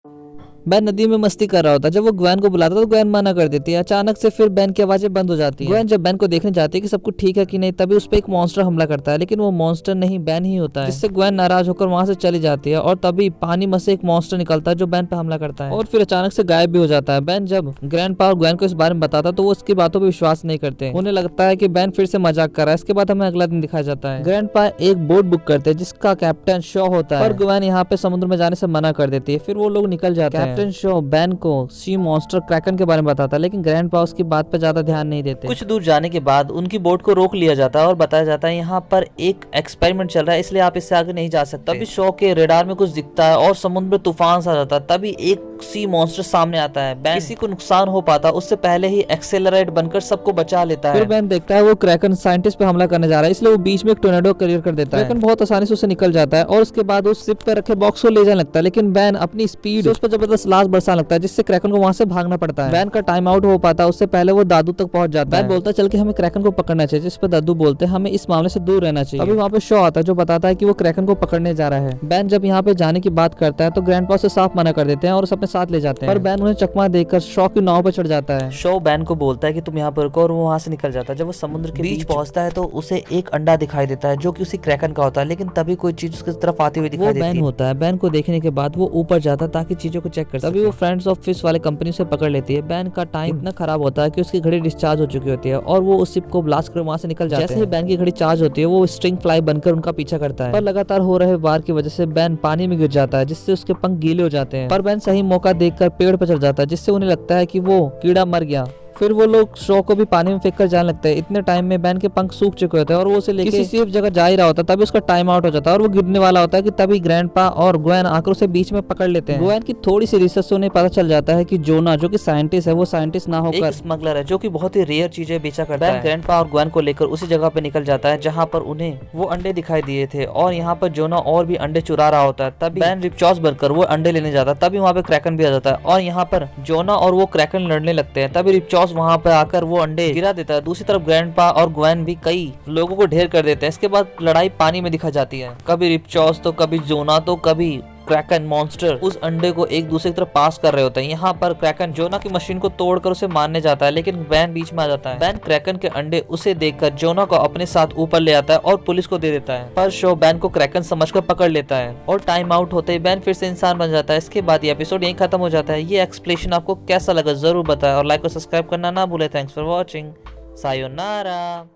Ban नदी में मस्ती कर रहा होता है। जब वो ग्वेन को बुलाता है तो ग्वेन मना कर देती है। अचानक से फिर बैन की आवाजें बंद हो जाती है। ग्वेन जब बैन को देखने जाती है कि सब कुछ ठीक है कि नहीं, तभी उस पर एक मॉन्स्टर हमला करता है, लेकिन वो मॉन्स्टर नहीं बैन ही होता है, जिससे ग्वेन नाराज होकर वहां से चली जाती है। और तभी पानी में से एक मॉन्स्टर निकलता है जो बैन पे हमला करता है और फिर अचानक से गायब भी हो जाता है। बैन जब ग्रैंडपा और ग्वेन को इस बारे में बताता है तो वो उसकी बातों पर विश्वास नहीं करते। उन्हें लगता है कि बैन फिर से मजाक कर रहा है। इसके बाद हमें अगला दिन दिखाया जाता है। ग्रैंडपा एक बोट बुक करते हैं जिसका कैप्टन शो होता है, और ग्वेन यहाँ पे समुद्र में जाने से मना कर देती है। फिर वो लोग निकल जाते हैं। कैप्टन शो बैन को सी मॉन्स्टर क्रैकन के बारे में बताता है, लेकिन ग्रैंडपा उसकी बात पे ज्यादा ध्यान नहीं देते। कुछ दूर जाने के बाद उनकी बोट को रोक लिया जाता है और बताया जाता है यहाँ पर एक एक्सपेरिमेंट चल रहा है, इसलिए आप इससे आगे नहीं जा सकते। तभी शो के रेडार में कुछ दिखता है और समुद्र में तूफान सा जाता है। तभी एक सी मॉन्स्टर सामने आता है। बैन किसी को नुकसान हो पाता उससे पहले ही एक्सेलरेट बनकर सबको बचा लेता है। फिर बैन देखता है वो क्रैकन साइंटिस्ट पे हमला करने जा रहा है, इसलिए वो बीच में एक टोर्नेडो क्लियर कर देता है। क्रैकन बहुत आसानी से उसे निकल जाता है और उसके बाद उस शिप पे रखे बॉक्स को ले जाने लगता है, लेकिन बैन अपनी स्पीड उस पर जबरदस्त लाश बरसाने लगता है, जिससे क्रैकन को वहां से भागना पड़ता है। बैन का टाइम आउट हो पाता है, उससे पहले वो दादू तक पहुंच जाता है। बैन बोलता है चल के हमें क्रैकन को पकड़ना चाहिए, जिस पर दादू बोलते हैं हमें इस मामले से दूर रहना चाहिए। अभी वहाँ पे शो आता है जो बताता है कि वो क्रैकन को पकड़ने जा रहा है। बैन जब यहाँ पे जाने की बात करता है तो ग्रैंडपा उसे साफ मना कर देते हैं और उसे अपने साथ ले जाते हैं। पर बैन उन्हें चकमा देकर शो की नाव पर चढ़ जाता है। शो बैन को बोलता है कि तुम यहाँ पर रुको और वो वहाँ से निकल जाता है। जब वो समुद्र के बीच पहुंचता है तो उसे एक अंडा दिखाई देता है जो कि उसी क्रैकन का होता है, लेकिन तभी कोई चीज उसकी तरफ आती हुई दिखाई देती है। बैन होता है। बैन को देखने के बाद वो ऊपर जाता है ताकि चीजों को चेक कर सके। तभी वो फ्रेंड्स ऑफ फिश वाले कंपनी से पकड़ लेती है। बैन का टाइम इतना खराब होता है कि उसकी घड़ी डिस्चार्ज हो चुकी होती है और वो उस शिप को ब्लास्ट कर वहां से निकल जाते हैं। जैसे ही बैन की घड़ी चार्ज होती है वो स्ट्रिंग फ्लाई बनकर उनका पीछा करता है, पर लगातार हो रहे वार की वजह से बैन पानी में गिर जाता है, जिससे उसके पंख गीले हो जाते हैं। पर बैन सही मौका देखकर पेड़ पर चढ़ जाता है, जिससे उन्हें लगता है कि वो कीड़ा मर गया। फिर वो लोग शो को भी पानी में फेंक कर जाने लगते हैं। इतने टाइम में बैन के पंख सूख चुके होते हैं और वो उसे लेके किसी सेफ जगह जा ही रहा होता है। तभी उसका टाइम आउट हो जाता है और वो गिरने वाला होता है कि तभी ग्रैंडपा और ग्वेन आकर उसे बीच में पकड़ लेते हैं। ग्वेन की थोड़ी सी रिसर्च से उन्हें पता चल जाता है कि जोना जो कि साइंटिस्ट है वो साइंटिस्ट ना होकर स्मगलर है, जो कि बहुत ही रेयर चीजें बेचा करता है। ग्रैंडपा और ग्वेन को लेकर उसी जगह पे निकल जाता है जहाँ पर उन्हें वो अंडे दिखाई दिए थे और यहाँ पर जोना और भी अंडे चुरा रहा होता है। तभी बैन रिपचॉस बनकर वो अंडे लेने जाता है। तभी वहाँ पे क्रैकन भी आ जाता है और यहाँ पर जोना और वो क्रैकन लड़ने लगते हैं। तभी रिपचॉस वहाँ पे आकर वो अंडे गिरा देता है। दूसरी तरफ ग्रैंडपा और ग्वेन भी कई लोगों को ढेर कर देते हैं। इसके बाद लड़ाई पानी में दिखाई जाती है। कभी रिपचॉस तो कभी जोना तो कभी क्रैकन मॉन्स्टर उस अंडे को एक दूसरे की तरफ पास कर रहे होते हैं। यहाँ पर क्रैकन जोना की मशीन को तोड़कर उसे मारने जाता है, लेकिन बैन बीच में आ जाता है। बैन क्रैकन के अंडे उसे देखकर जोना को अपने साथ ऊपर ले आता है और पुलिस को दे देता है, पर शो बैन को क्रैकन समझकर पकड़ लेता है और टाइम आउट होते ही बैन फिर से इंसान बन जाता है। इसके बाद ये एपिसोड यहीं खत्म हो जाता है। ये एक्सप्लेनेशन आपको कैसा लगा जरूर बताएं और लाइक और सब्सक्राइब करना ना भूले। Thanks for watching. सायोनारा।